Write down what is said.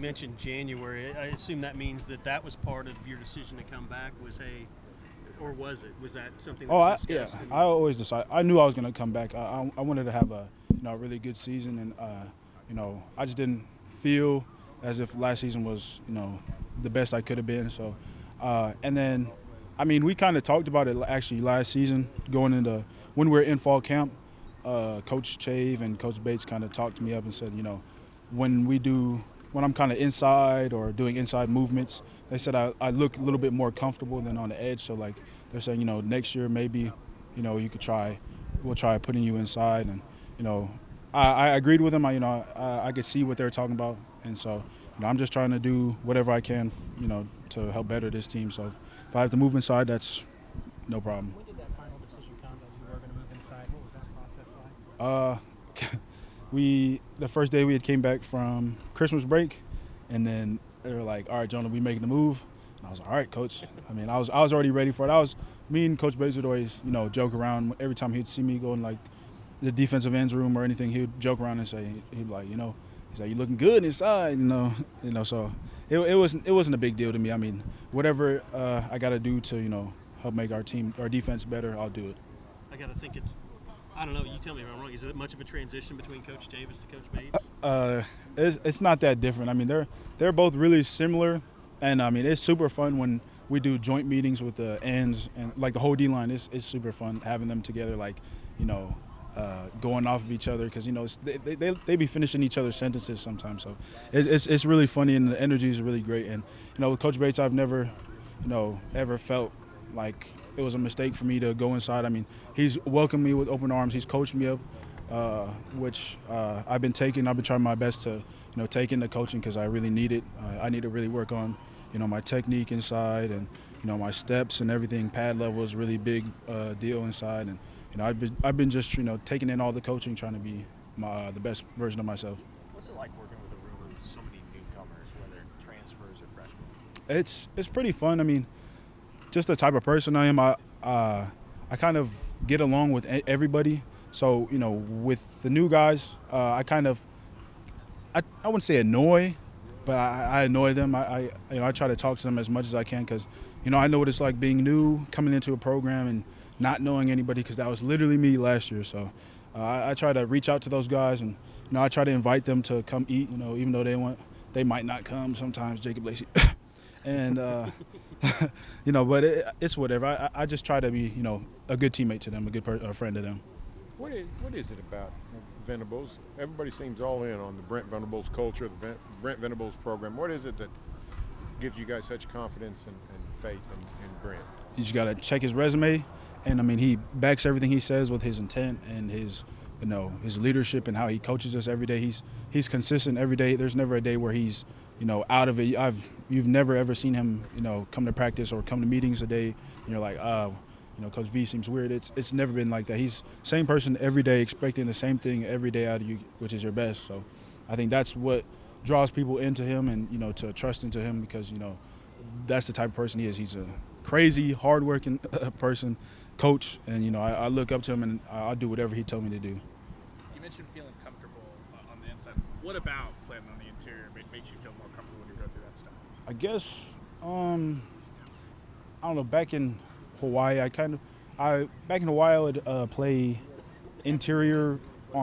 You mentioned January. I assume that means that was part of your decision to come back. Or was it? Was that something that was Yeah. discussed? I always decided. I knew I was going to come back. I wanted to have a really good season, and I just didn't feel as if last season was the best I could have been. So, and then, I mean, we kind of talked about it actually last season going into when we were in fall camp. Coach Chave and Coach Bates kind of talked me up and said, when when I'm kind of inside or doing inside movements, they said I look a little bit more comfortable than on the edge. So like they're saying, next year maybe, we'll try putting you inside. And I agreed with them. I could see what they were talking about, and so I'm just trying to do whatever I can, to help better this team. So if I have to move inside, that's no problem. When did that final decision come that you were going to move inside? What was that process like? The first day we had came back from Christmas break, and then they were like, "All right, Jonah, we making the move." And I was like, "All right, coach." I mean, I was already ready for it. Me and Coach Bates would always joke around every time he'd see me go in like the defensive ends room or anything. He would joke around and say he'd be like, he's like, "You looking good inside," So it wasn't a big deal to me. I mean, whatever I got to do to help make our defense better, I'll do it. I got to think I don't know. You tell me if I'm wrong. Is it much of a transition between Coach Davis to Coach Bates? It's not that different. I mean, they're both really similar, and I mean, it's super fun when we do joint meetings with the ends and like the whole D line. It's super fun having them together, like going off of each other because they be finishing each other's sentences sometimes. So it's really funny, and the energy is really great. And with Coach Bates, I've never ever felt like it was a mistake for me to go inside. I mean, he's welcomed me with open arms. He's coached me up, which I've been trying my best to, take into coaching because I really need it. I need to really work on, my technique inside and, my steps and everything. Pad level is a really big deal inside. And, I've been just, taking in all the coaching, trying to be the best version of myself. What's it like working with a room of so many newcomers, whether transfers or freshmen? It's pretty fun. I mean, just the type of person I am, I kind of get along with everybody. So, with the new guys, I wouldn't say annoy, but I annoy them. I try to talk to them as much as I can because, I know what it's like being new, coming into a program and not knowing anybody because that was literally me last year. So I try to reach out to those guys and, I try to invite them to come eat, even though they might not come sometimes, Jacob Lacey. And, but it's whatever. I just try to be, a good teammate to them, a friend to them. What is it about Venables? Everybody seems all in on the Brent Venables culture, the Brent Venables program. What is it that gives you guys such confidence and faith in Brent? You just got to check his resume. And, I mean, he backs everything he says with his intent and his leadership and how he coaches us every day. He's consistent every day. There's never a day where he's, out of it. You've never ever seen him, come to practice or come to meetings a day and you're like, Coach V seems weird. It's never been like that. He's same person every day, expecting the same thing every day out of you, which is your best. So I think that's what draws people into him and, to trust into him because, that's the type of person he is. He's a crazy, hardworking person, coach, and, I look up to him and I'll do whatever he told me to do. You mentioned feeling comfortable on the inside. What about playing on the interior makes you feel more comfortable when you go through that stuff? I guess, I don't know, back in Hawaii, I would play interior